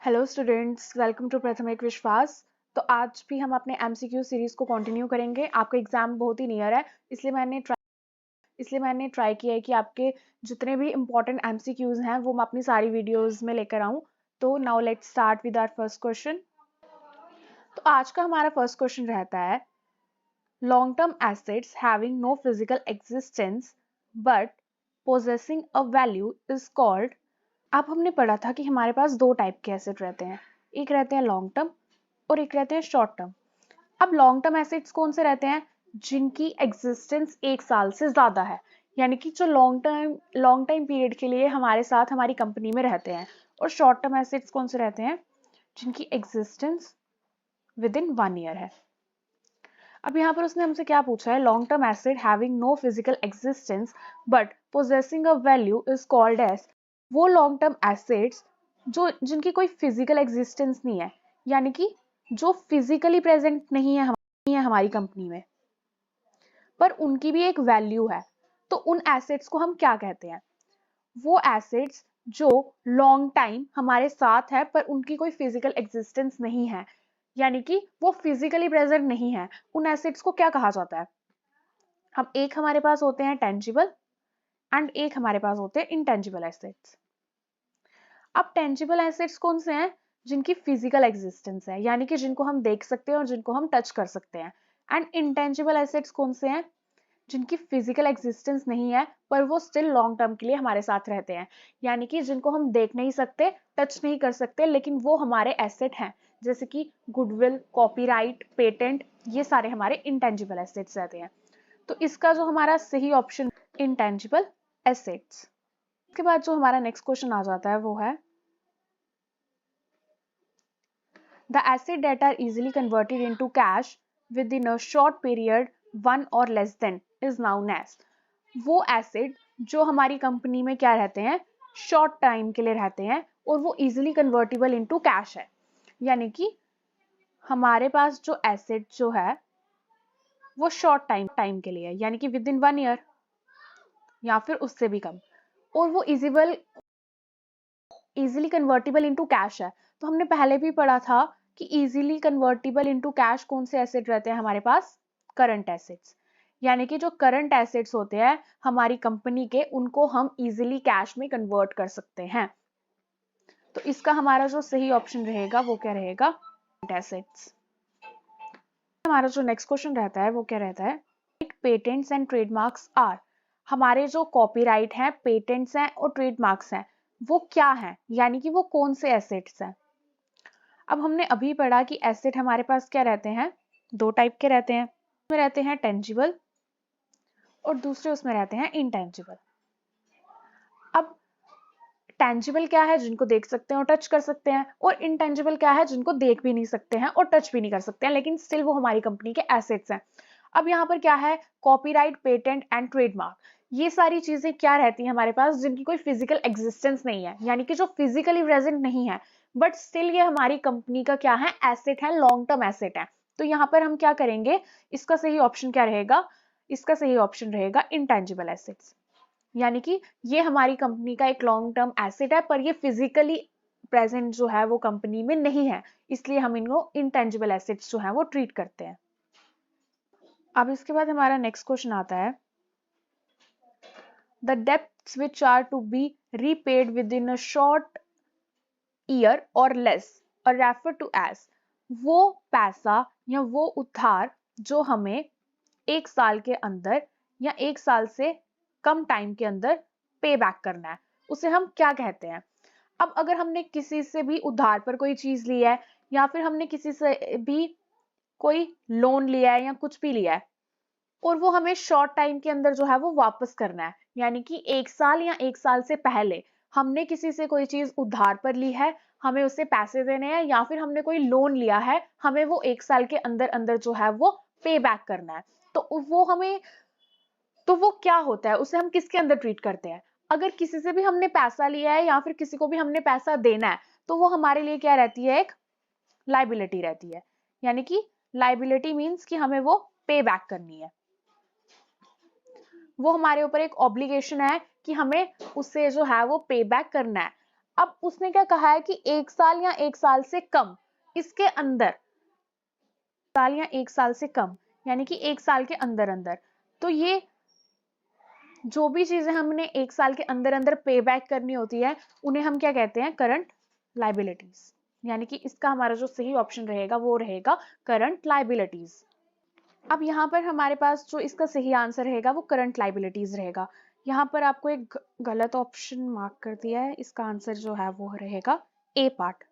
Hello students, welcome to प्रथमिक विश्वास। तो आज भी हम अपने एमसीक्यू सीरीज को कंटिन्यू करेंगे। आपका एग्जाम बहुत ही नियर है, इसलिए मैंने ट्राई किया है कि आपके जितने भी इंपॉर्टेंट एमसीक्यूज हैं वो मैं अपनी सारी वीडियोस में लेकर आऊँ। तो now let's start with our first question. तो आज का हमारा फर्स्ट क्वेश्चन रहता है, long term assets having no physical existence but possessing a value is called. अब हमने पढ़ा था कि हमारे पास दो टाइप के एसेट रहते हैं, एक रहते हैं लॉन्ग टर्म और एक रहते हैं शॉर्ट टर्म। अब लॉन्ग टर्म एसेट्स कौन से रहते हैं? जिनकी एग्जिस्टेंस 1 साल से ज्यादा है, यानी कि जो लॉन्ग टाइम पीरियड के लिए हमारे साथ हमारी कंपनी में रहते हैं। और शॉर्ट टर्म एसेट्स कौन से रहते हैं? जिनकी एग्जिस्टेंस विद इन 1 ईयर है। अब यहाँ पर उसने हमसे क्या पूछा है, long term asset having no physical existence but possessing a value is called as. वो लॉन्ग टर्म एसेट्स जो जिनकी कोई फिजिकल एग्जिस्टेंस नहीं है, यानी कि जो फिजिकली प्रेजेंट नहीं है हमारी कंपनी में, पर उनकी भी एक वैल्यू है, तो उन एसेट्स को हम क्या कहते हैं? वो एसेट्स जो लॉन्ग टाइम हमारे साथ है पर उनकी कोई फिजिकल एग्जिस्टेंस नहीं है, यानी कि वो फिजिकली प्रेजेंट नहीं है, उन एसेट्स को क्या कहा जाता है? एक हमारे पास होते हैं टेंजिबल एंड एक हमारे पास होते हैं इंटेंजिबल एसेट्स। अब टेंजिबल एसेट्स कौन से हैं? जिनकी फिजिकल एग्जिस्टेंस है, यानी कि जिनको हम देख सकते हैं और जिनको हम टच कर सकते हैं। एंड इंटेंजिबल एसेट्स कौन से हैं? जिनकी फिजिकल एग्जिस्टेंस नहीं है पर वो स्टिल लॉन्ग टर्म के लिए हमारे साथ रहते हैं, यानी कि जिनको हम देख नहीं सकते, टच नहीं कर सकते, लेकिन वो हमारे एसेट हैं, जैसे कि गुडविल, कॉपीराइट, पेटेंट, ये सारे हमारे इंटेंजिबल एसेट्स रहते हैं। तो इसका जो हमारा सही ऑप्शन इंटेंजिबल एसेट्स। इसके बाद जो हमारा नेक्स्ट क्वेश्चन आ जाता है वो है, the asset that are easily converted into cash with in a short period 1 और less than is known as. वो एसेट जो हमारी कंपनी में क्या रहते हैं, शॉर्ट टाइम के लिए रहते हैं और वो इजिली कन्वर्टेबल इनटू कैश है, यानी कि हमारे पास जो एसेट जो है वो शॉर्ट टाइम के लिए है, यानी कि विद इन 1 ईयर या फिर उससे भी कम, और वो इजिली कन्वर्टेबल इनटू कैश है। तो हमने पहले भी पढ़ा था कि इजिली कन्वर्टेबल इनटू कैश कौन से एसेट रहते हैं हमारे पास? करंट एसेट्स, यानी कि जो करंट एसेट्स होते हैं हमारी कंपनी के, उनको हम इजिली कैश में कन्वर्ट कर सकते हैं। तो इसका हमारा जो सही ऑप्शन रहेगा वो क्या रहेगा? एसेट्स। हमारा जो नेक्स्ट क्वेश्चन रहता है वो क्या रहता है, पेटेंट्स एंड ट्रेडमार्क्स आर। हमारे जो कॉपीराइट हैं, पेटेंट्स हैं और ट्रेडमार्क्स हैं, वो क्या हैं, यानी कि वो कौन से एसेट्स हैं? अब हमने अभी पढ़ा कि एसेट हमारे पास क्या रहते हैं, दो टाइप के रहते हैं, उसमें रहते हैं टेंजिबल और दूसरे उसमें रहते हैं इंटेंजिबल। अब टेंजिबल क्या है? जिनको देख सकते हैं और टच कर सकते हैं, और इंटेंजिबल क्या है? जिनको देख भी नहीं सकते हैं और टच भी नहीं कर सकते हैं, लेकिन स्टिल वो हमारी कंपनी के एसेट्स हैं। अब यहाँ पर क्या है, कॉपीराइट, पेटेंट एंड ट्रेडमार्क, ये सारी चीजें क्या रहती हैं हमारे पास? जिनकी कोई फिजिकल एग्जिस्टेंस नहीं है, यानी कि जो फिजिकली प्रेजेंट नहीं है, बट स्टिल ये हमारी कंपनी का क्या है? एसेट है, लॉन्ग टर्म एसेट है। तो यहाँ पर हम क्या करेंगे, इसका सही ऑप्शन क्या रहेगा? इसका सही ऑप्शन रहेगा इंटेंजिबल एसेट्स, यानी कि ये हमारी कंपनी का एक लॉन्ग टर्म एसेट है पर ये फिजिकली प्रेजेंट जो है वो कंपनी में नहीं है, इसलिए हम इनको इंटेंजिबल एसेट्स जो है वो ट्रीट करते हैं। अब इसके बाद हमारा नेक्स्ट क्वेश्चन आता है, the debts which are to be repaid with in a short year और लेस और रेफर टू एज। वो पैसा या वो उधार जो हमें 1 साल के अंदर या 1 साल से कम टाइम के अंदर पे बैक करना है, उसे हम क्या कहते हैं? अब अगर हमने किसी से भी उधार पर कोई चीज ली है या फिर हमने किसी से भी कोई लोन लिया है या कुछ भी लिया है और वो हमें शॉर्ट टाइम के अंदर जो है वो वापस करना है, यानी कि 1 साल या 1 साल से पहले हमने किसी से कोई चीज उधार पर ली है, हमें उसे पैसे देने हैं, या फिर हमने कोई लोन लिया है, हमें वो 1 साल के अंदर अंदर जो है वो पे बैक करना है। तो वो क्या होता है, उसे हम किसके अंदर ट्रीट करते हैं? अगर किसी से भी हमने पैसा लिया है या फिर किसी को भी हमने पैसा देना है, तो वो हमारे लिए क्या रहती है? एक लाइबिलिटी रहती है, यानी कि लाइबिलिटी मीन्स कि हमें वो पे बैक करनी है, वो हमारे ऊपर एक ऑब्लिगेशन है कि हमें उससे जो है वो पे बैक करना है। अब उसने क्या कहा है कि 1 साल या 1 साल से कम, इसके अंदर, साल या 1 साल से कम, यानी कि 1 साल के अंदर अंदर। तो ये जो भी चीजें हमने 1 साल के अंदर अंदर पे बैक करनी होती है, उन्हें हम क्या कहते हैं, करंट लाइबिलिटीज। यानी कि इसका हमारा जो सही ऑप्शन रहेगा वो रहेगा करंट लाइबिलिटीज। अब यहाँ पर हमारे पास जो इसका सही आंसर रहेगा वो करंट लाइबिलिटीज रहेगा। यहाँ पर आपको एक गलत ऑप्शन मार्क कर दिया है, इसका आंसर जो है वो रहेगा ए पार्ट,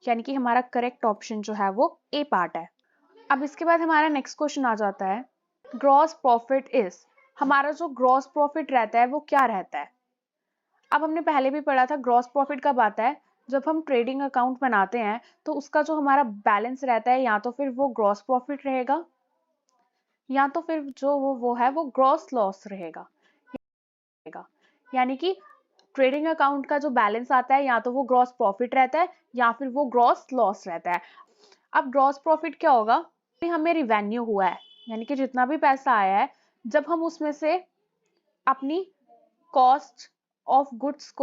यानी कि हमारा करेक्ट ऑप्शन जो है वो ए पार्ट है। अब इसके बाद हमारा नेक्स्ट क्वेश्चन आ जाता है, ग्रॉस प्रॉफिट इज, हमारा जो ग्रॉस प्रॉफिट रहता है वो क्या रहता है। अब हमने पहले भी पढ़ा था ग्रॉस प्रॉफिट कब आता है, जब हम ट्रेडिंग अकाउंट बनाते हैं तो उसका जो हमारा बैलेंस रहता है या तो फिर वो ग्रॉस प्रॉफिट रहेगा या तो फिर जो वो है वो ग्रॉस लॉस रहेगा। यानी कि ट्रेडिंग अकाउंट का जो बैलेंस आता है या तो वो ग्रॉस प्रॉफिट रहता है या फिर वो ग्रॉस लॉस रहता है। अब ग्रॉस प्रॉफिट क्या होगा, हमें रिवेन्यू हुआ है, यानी कि जितना भी पैसा आया है, जब हम उसमें से अपनी कॉस्ट ऑफ गुड्स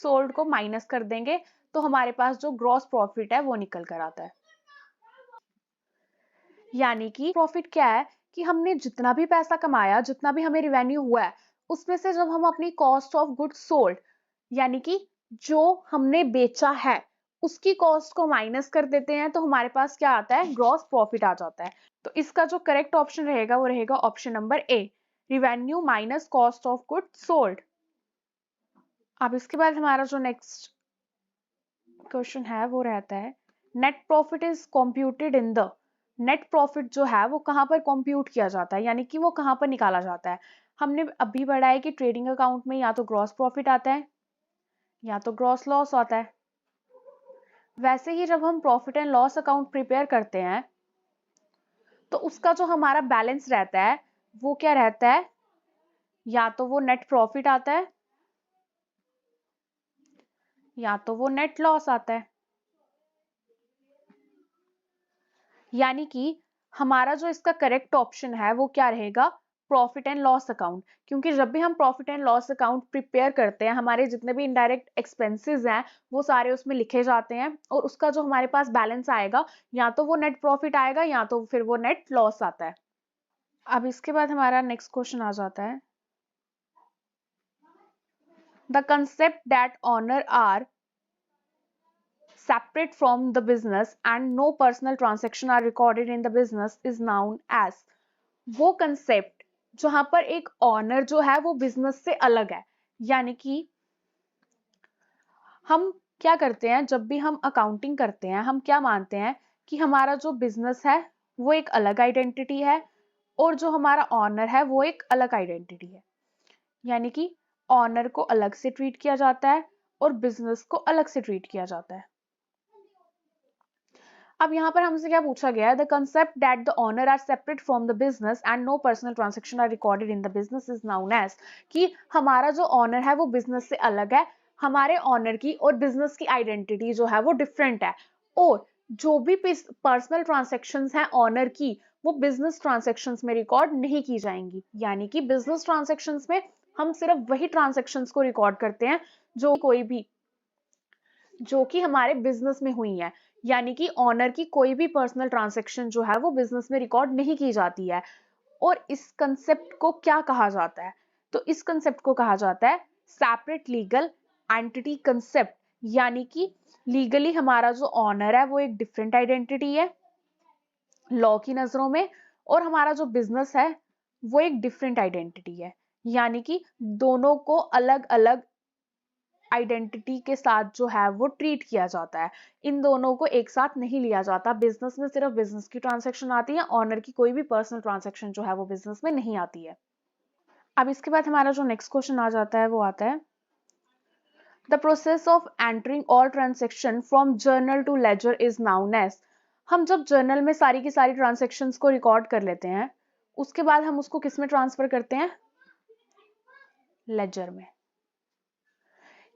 सोल्ड को माइनस कर देंगे तो हमारे पास जो ग्रॉस प्रॉफिट है वो निकल कर आता है। यानी कि प्रॉफिट क्या है कि हमने जितना भी पैसा कमाया, जितना भी हमें रिवेन्यू हुआ है, उसमें से जब हम अपनी कॉस्ट ऑफ गुड्स सोल्ड, यानी कि जो हमने बेचा है उसकी कॉस्ट को माइनस कर देते हैं तो हमारे पास क्या आता है, ग्रॉस प्रॉफिट आ जाता है। तो इसका जो करेक्ट ऑप्शन रहेगा वो रहेगा option number A, revenue minus cost of goods sold. अब इसके बाद हमारा जो नेक्स्ट क्वेश्चन है वो रहता है, net profit is computed in the, net profit जो है वो कहां पर कंप्यूट किया जाता है, यानी कि वो कहां पर निकाला जाता है। हमने अभी पढ़ा है कि ट्रेडिंग अकाउंट में या तो ग्रॉस प्रॉफिट आता है या तो ग्रॉस लॉस आता है। वैसे ही जब हम profit and loss account prepare करते हैं तो उसका जो हमारा बैलेंस रहता है वो क्या रहता है, या तो वो नेट प्रॉफिट आता है या तो वो नेट लॉस आता है। यानी कि हमारा जो इसका करेक्ट ऑप्शन है वो क्या रहेगा, प्रॉफिट एंड लॉस अकाउंट। क्योंकि जब भी हम profit and loss account prepare करते हैं, हमारे जितने भी इनडायरेक्ट एक्सपेंसेस हैं वो सारे उसमें लिखे जाते हैं और उसका जो हमारे पास बैलेंस आएगा या तो वो नेट प्रॉफिट आएगा या तो फिर वो नेट लॉस आता है। अब इसके बाद हमारा नेक्स्ट क्वेश्चन आ जाता है, the concept that owner are separate from the business and no personal transaction are recorded in the business is known as, वो कंसेप्ट जहां पर एक ऑनर जो है वो बिजनेस से अलग है। यानी कि हम क्या करते हैं, जब भी हम अकाउंटिंग करते हैं हम क्या मानते हैं कि हमारा जो बिजनेस है वो एक अलग आइडेंटिटी है और जो हमारा ऑनर है वो एक अलग आइडेंटिटी है। यानी कि ऑनर को अलग से ट्रीट किया जाता है और बिजनेस को अलग से ट्रीट किया जाता है। अब यहाँ पर हमसे क्या पूछा गया है, the concept that the owner are separate from the business and no personal transaction are recorded in the business is known as, कि हमारा जो ऑनर है वो बिजनेस से अलग है, हमारे ऑनर की और बिजनेस की आइडेंटिटी जो है वो डिफरेंट है, और जो भी पर्सनल ट्रांजेक्शन्स हैं ऑनर की वो बिजनेस ट्रांजेक्शन्स में रिकॉर्ड नहीं की जाएंगी। यानी कि बिजनेस ट्रांजेक्शन्स में हम सिर्फ वही ट्रांजेक्शन्स को रिकॉर्ड करते हैं जो कि हमारे बिजनेस में हुई है। यानी कि ऑनर की कोई भी पर्सनल ट्रांजैक्शन जो है वो बिजनेस में रिकॉर्ड नहीं की जाती है। और इस कंसेप्ट को क्या कहा जाता है, तो इस कंसेप्ट को कहा जाता है सेपरेट लीगल एंटिटी कंसेप्ट। यानी कि लीगली हमारा जो ऑनर है वो एक डिफरेंट आइडेंटिटी है लॉ की नजरों में, और हमारा जो बिजनेस है वो एक डिफरेंट आइडेंटिटी है। यानी कि दोनों को अलग अलग आइडेंटिटी के साथ जो है वो ट्रीट किया जाता है, इन दोनों को एक साथ नहीं लिया जाता। बिजनेस में सिर्फ बिजनेस की ट्रांजैक्शन आती है, ऑनर की कोई भी पर्सनल ट्रांजैक्शन जो है वो बिजनेस में नहीं आती है। अब इसके बाद हमारा जो नेक्स्ट क्वेश्चन आ जाता है वो आता है, the process of entering all transaction from journal to ledger is known as, हम जब जर्नल में सारी की सारी ट्रांजैक्शंस को रिकॉर्ड कर लेते हैं उसके बाद हम उसको किस में ट्रांसफर करते हैं, लेजर में।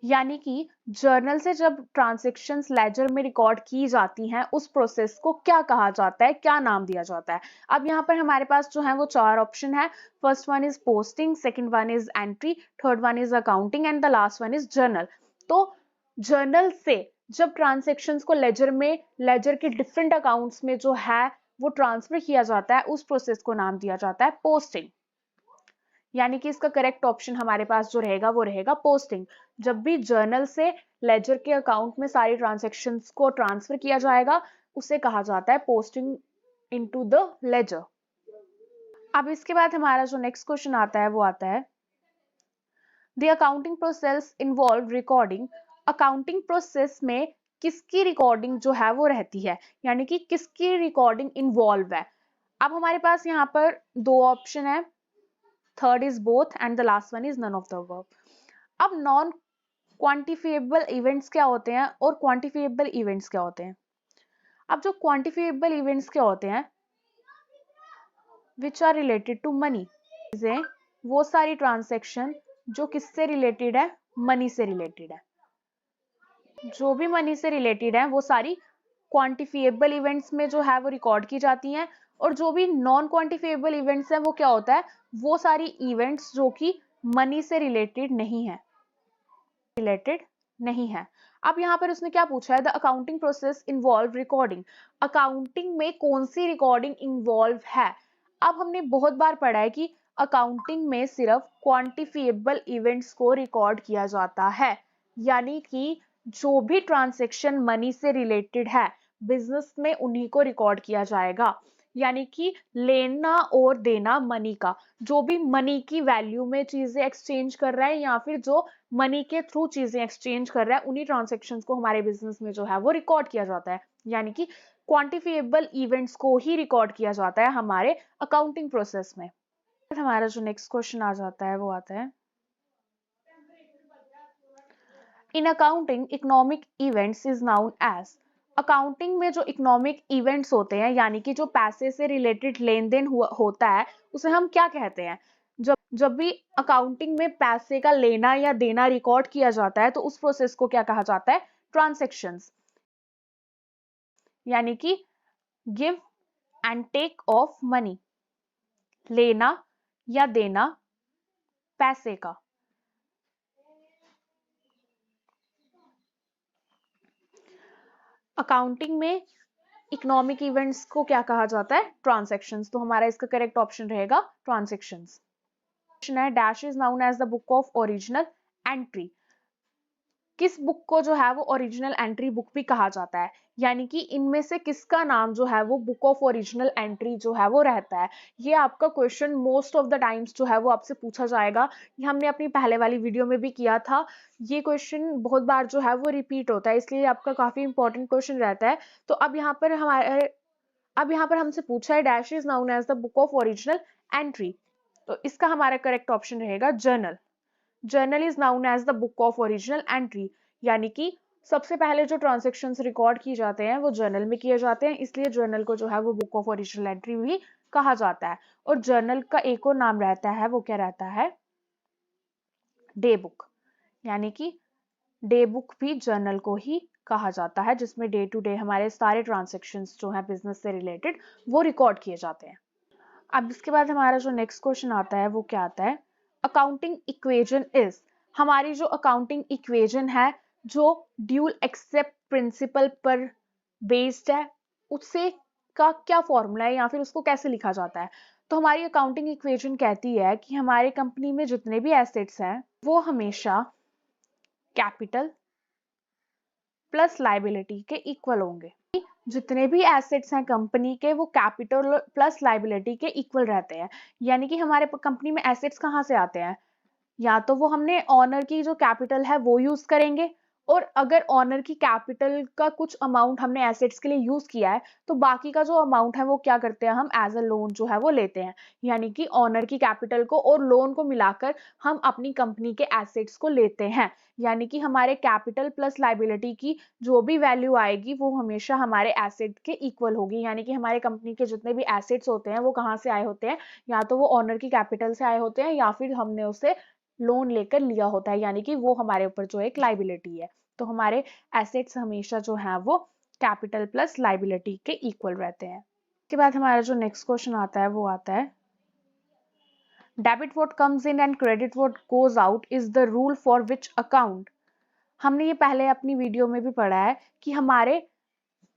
यानी कि जर्नल से जब ट्रांजैक्शंस लेजर में रिकॉर्ड की जाती हैं उस प्रोसेस को क्या कहा जाता है, क्या नाम दिया जाता है। अब यहाँ पर हमारे पास जो है वो 4 ऑप्शन है। First one is posting, second one is entry, third one is accounting and the last one is journal. तो जर्नल से जब ट्रांजैक्शंस को लेजर में, लेजर के डिफरेंट अकाउंट्स में जो है वो ट्रांसफर किया जाता है, उस प्रोसेस को नाम दिया जाता है पोस्टिंग। यानी कि इसका करेक्ट ऑप्शन हमारे पास जो रहेगा वो रहेगा पोस्टिंग। जब भी जर्नल से लेजर के अकाउंट में सारी ट्रांजैक्शंस को ट्रांसफर किया जाएगा उसे कहा जाता है पोस्टिंग इनटू द लेजर। अब इसके बाद हमारा जो नेक्स्ट क्वेश्चन आता है वो आता है the accounting process involve recording. Accounting process में किसकी रिकॉर्डिंग जो है वो रहती है, यानी कि किसकी रिकॉर्डिंग इन्वॉल्व है। अब हमारे पास यहाँ पर दो ऑप्शन है, third is both and the last one is none of the above. अब नॉन क्वांटिफिएबल इवेंट्स क्या होते हैं और क्वांटिफिएबल इवेंट्स क्या होते हैं। अब जो क्वांटिफिएबल इवेंट्स क्या होते हैं, which are related to money, वो सारी ट्रांजैक्शन जो किससे रिलेटेड है, मनी से रिलेटेड है। जो भी मनी से रिलेटेड है वो सारी क्वांटिफिएबल इवेंट्स में जो है वो रिकॉर्ड की जाती हैं, और जो भी नॉन क्वांटिफिएबल इवेंट्स है वो क्या होता है, वो सारी इवेंट्स जो कि मनी से रिलेटेड नहीं है। अब यहाँ पर उसने क्या पूछा है, the accounting process involve recording. Accounting में कौन सी रिकॉर्डिंग इन्वॉल्व है। अब हमने बहुत बार पढ़ा है कि अकाउंटिंग में सिर्फ क्वांटिफिएबल इवेंट्स को रिकॉर्ड किया जाता है, यानी कि जो भी ट्रांजैक्शन मनी से रिलेटेड है बिजनेस में उन्हीं को रिकॉर्ड किया जाएगा। यानी कि लेना और देना मनी का, जो भी मनी की वैल्यू में चीजें एक्सचेंज कर रहा है या फिर जो मनी के थ्रू चीजें एक्सचेंज कर रहा है, उन्हीं ट्रांजैक्शंस को हमारे बिजनेस में जो है वो रिकॉर्ड किया जाता है। यानी कि क्वांटिफिएबल इवेंट्स को ही रिकॉर्ड किया जाता है हमारे अकाउंटिंग प्रोसेस में। हमारा जो नेक्स्ट क्वेश्चन आ जाता है वो आता है in accounting economic events is known as. Accounting में जो इकोनॉमिक इवेंट्स होते हैं, यानी कि जो पैसे से रिलेटेड लेन देन होता है, उसे हम क्या कहते हैं। जब भी अकाउंटिंग में पैसे का लेना या देना रिकॉर्ड किया जाता है तो उस प्रोसेस को क्या कहा जाता है, ट्रांजैक्शंस। यानी कि give and take of money, लेना या देना पैसे का। अकाउंटिंग में इकोनॉमिक इवेंट्स को क्या कहा जाता है, ट्रांजैक्शंस। तो हमारा इसका करेक्ट ऑप्शन रहेगा ट्रांजैक्शंस। है dash is known as the book of original entry. किस बुक को जो है वो ओरिजिनल एंट्री बुक भी कहा जाता है, यानी कि इनमें से किसका नाम जो है वो बुक ऑफ ओरिजिनल एंट्री जो है वो रहता है। ये आपका question most of the times जो है वो आपसे पूछा जाएगा। ये हमने अपनी पहले वाली वीडियो में भी किया था। ये क्वेश्चन बहुत बार जो है वो रिपीट होता है, इसलिए आपका काफी इंपॉर्टेंट क्वेश्चन रहता है। तो अब यहाँ पर हमसे पूछा है dash is known as the book of original entry, तो इसका हमारा करेक्ट ऑप्शन रहेगा journal. Journal is known as the book of original entry, यानी कि सबसे पहले जो ट्रांजैक्शंस रिकॉर्ड किए जाते हैं वो जर्नल में किए जाते हैं, इसलिए जर्नल को जो है वो बुक ऑफ ओरिजिनल एंट्री भी कहा जाता है। और जर्नल का एक और नाम रहता है, वो क्या रहता है, डे बुक। यानी कि डे बुक भी जर्नल को ही कहा जाता है, जिसमें डे टू डे हमारे सारे ट्रांजैक्शंस जो है बिजनेस से रिलेटेड वो रिकॉर्ड किए जाते हैं। अब इसके बाद हमारा जो नेक्स्ट क्वेश्चन आता है वो क्या आता है, अकाउंटिंग इक्वेशन इज। हमारी जो अकाउंटिंग इक्वेशन है जो ड्यूल एक्सेप्ट प्रिंसिपल पर बेस्ड है, उससे का क्या फॉर्मूला है या फिर उसको कैसे लिखा जाता है। तो हमारी अकाउंटिंग इक्वेशन कहती है कि हमारे कंपनी में जितने भी एसेट्स हैं वो हमेशा कैपिटल प्लस लाइबिलिटी के इक्वल होंगे। जितने भी एसेट्स हैं कंपनी के वो कैपिटल प्लस लाइबिलिटी के इक्वल रहते हैं। यानी कि हमारे कंपनी में एसेट्स कहाँ से आते हैं, या तो वो हमने ऑनर की जो कैपिटल है वो यूज करेंगे, और अगर ऑनर की कैपिटल का कुछ अमाउंट हमने एसेट्स के लिए यूज किया है तो बाकी का जो अमाउंट है वो क्या करते हैं, हम एज अ लोन जो है वो लेते हैं। यानी कि ऑनर की कैपिटल को और लोन को मिलाकर हम अपनी कंपनी के एसेट्स को लेते हैं। यानी कि हमारे कैपिटल प्लस लाइबिलिटी की जो भी वैल्यू आएगी वो हमेशा हमारे एसेट के इक्वल होगी। यानी कि हमारे कंपनी के जितने भी एसेट्स होते हैं वो कहाँ से आए होते हैं, या तो वो ऑनर की कैपिटल से आए होते हैं या फिर हमने उसे लोन लेकर लिया होता है, यानी कि वो हमारे ऊपर जो एक लाइबिलिटी है। तो हमारे एसेट्स हमेशा जो है वो कैपिटल प्लस लाइबिलिटी के इक्वल रहते हैं। इसके बाद हमारा जो नेक्स्ट क्वेश्चन आता है वो आता है debit what comes in and credit what goes out is the rule for which account. हमने ये पहले अपनी वीडियो में भी पढ़ा है कि हमारे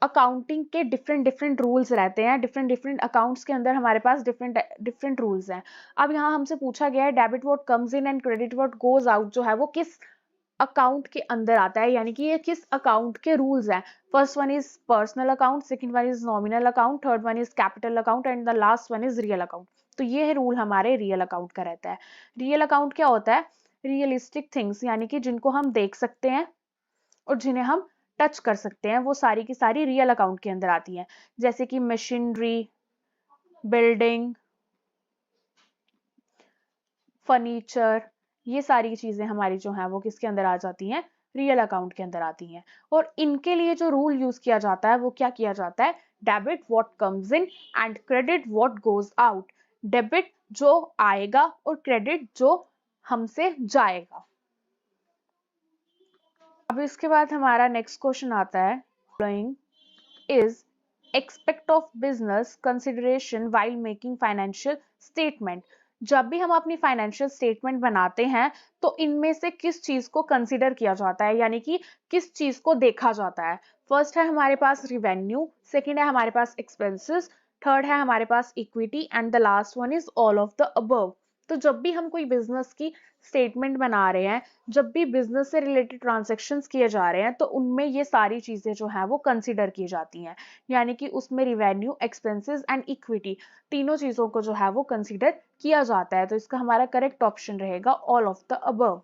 अकाउंटिंग के डिफरेंट डिफरेंट रूल्स रहते हैं, डिफरेंट डिफरेंट अकाउंट्स के अंदर हमारे पास डिफरेंट डिफरेंट रूल्स हैं। अब यहाँ हमसे पूछा गया है debit what comes in and credit what goes out जो है वो किस अकाउंट के अंदर आता है, यानी कि ये किस अकाउंट के रूल्स हैं। First one is personal account, second one is nominal account, third one is capital account and the last one is real account. तो ये है रूल हमारे रियल अकाउंट का रहता है। रियल अकाउंट क्या होता है? रियलिस्टिक थिंग्स, यानी कि जिनको हम देख सकते हैं और जिन्हें हम टच कर सकते हैं, वो सारी की सारी रियल अकाउंट के अंदर आती हैं। जैसे कि मशीनरी, बिल्डिंग, फर्नीचर, ये सारी चीजें हमारी जो है वो किसके अंदर आ जाती हैं? रियल अकाउंट के अंदर आती हैं। और इनके लिए जो रूल यूज किया जाता है वो क्या किया जाता है? Debit what comes in and credit what goes out. Debit जो आएगा और क्रेडिट जो हमसे जाएगा। अब इसके बाद हमारा नेक्स्ट क्वेश्चन आता है following is expect of business consideration while making financial statement. जब भी हम अपनी फाइनेंशियल स्टेटमेंट बनाते हैं तो इनमें से किस चीज को कंसिडर किया जाता है, यानी कि किस चीज को देखा जाता है। फर्स्ट है हमारे पास रिवेन्यू, सेकंड है हमारे पास एक्सपेंसेस, थर्ड है हमारे पास equity and the last one is all of the above. तो जब भी हम कोई बिजनेस की स्टेटमेंट बना रहे हैं, जब भी बिजनेस से रिलेटेड ट्रांजैक्शंस किए जा रहे हैं, तो उनमें ये सारी चीजें जो है वो कंसिडर की जाती हैं, यानी कि उसमें रिवेन्यू, एक्सपेंसेस एंड इक्विटी तीनों चीजों को जो है वो कंसिडर किया जाता है। तो इसका हमारा करेक्ट ऑप्शन रहेगा ऑल ऑफ द अबव।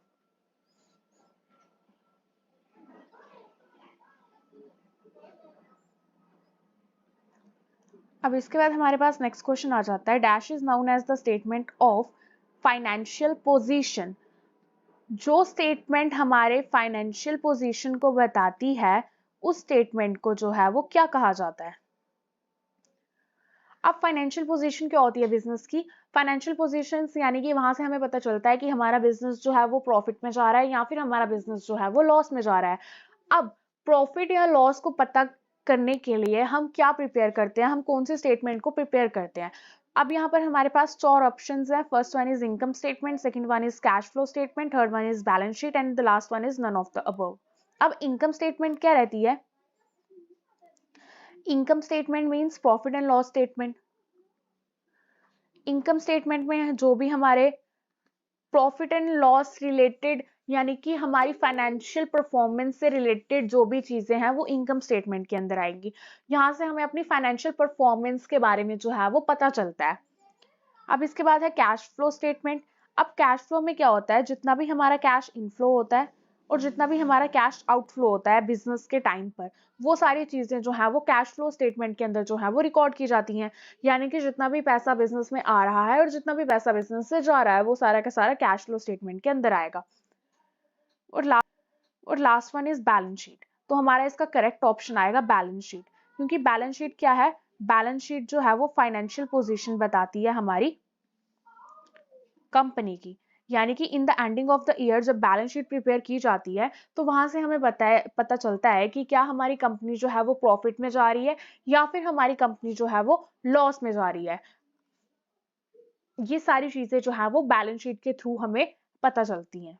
अब इसके बाद हमारे पास नेक्स्ट क्वेश्चन आ जाता है dash is known as the statement of financial position. जो स्टेटमेंट हमारे फाइनेंशियल पोजीशन को बताती है उस स्टेटमेंट को जो है वो क्या कहा जाता है? अब फाइनेंशियल पोजीशन क्या होती है बिजनेस की? फाइनेंशियल पोजीशन यानी कि वहां से हमें पता चलता है कि हमारा बिजनेस जो है वो प्रॉफिट में जा रहा है या फिर हमारा बिजनेस जो है वो लॉस में जा रहा है। अब प्रॉफिट या लॉस को पता करने के लिए हम क्या प्रिपेयर करते हैं, हम कौन से स्टेटमेंट को प्रिपेयर करते हैं? अब यहाँ पर हमारे पास 4 ऑप्शंस हैं। First one is income statement, second one is cash flow statement, third one is balance sheet and the last one is none of the above. अब इनकम स्टेटमेंट क्या रहती है? Income statement means profit and loss statement. Income statement में जो भी हमारे profit and loss related, यानी कि हमारी फाइनेंशियल परफॉर्मेंस से रिलेटेड जो भी चीजें हैं वो इनकम स्टेटमेंट के अंदर आएंगी। यहां से हमें अपनी फाइनेंशियल परफॉर्मेंस के बारे में जो है वो पता चलता है। अब इसके बाद है कैश फ्लो स्टेटमेंट। अब कैश फ्लो में क्या होता है? जितना भी हमारा कैश इनफ्लो होता है और जितना भी हमारा कैश आउटफ्लो होता है बिजनेस के टाइम पर, वो सारी चीजें जो है वो कैश फ्लो स्टेटमेंट के अंदर जो है वो रिकॉर्ड की जाती हैं। यानी कि जितना भी पैसा बिजनेस में आ रहा है और जितना भी पैसा बिजनेस से जा रहा है वो सारा का सारा कैश फ्लो स्टेटमेंट के अंदर आएगा। और last one is balance sheet. तो हमारा इसका करेक्ट ऑप्शन आएगा बैलेंस शीट, क्योंकि बैलेंस शीट क्या है? बैलेंस शीट जो है वो फाइनेंशियल पोजीशन बताती है हमारी कंपनी की। यानी कि in the ending of the year जब बैलेंस शीट प्रिपेयर की जाती है तो वहां से हमें पता चलता है कि क्या हमारी कंपनी जो है वो प्रॉफिट में जा रही है या फिर हमारी कंपनी जो है वो लॉस में जा रही है। ये सारी चीजें जो है वो बैलेंस शीट के थ्रू हमें पता चलती हैं।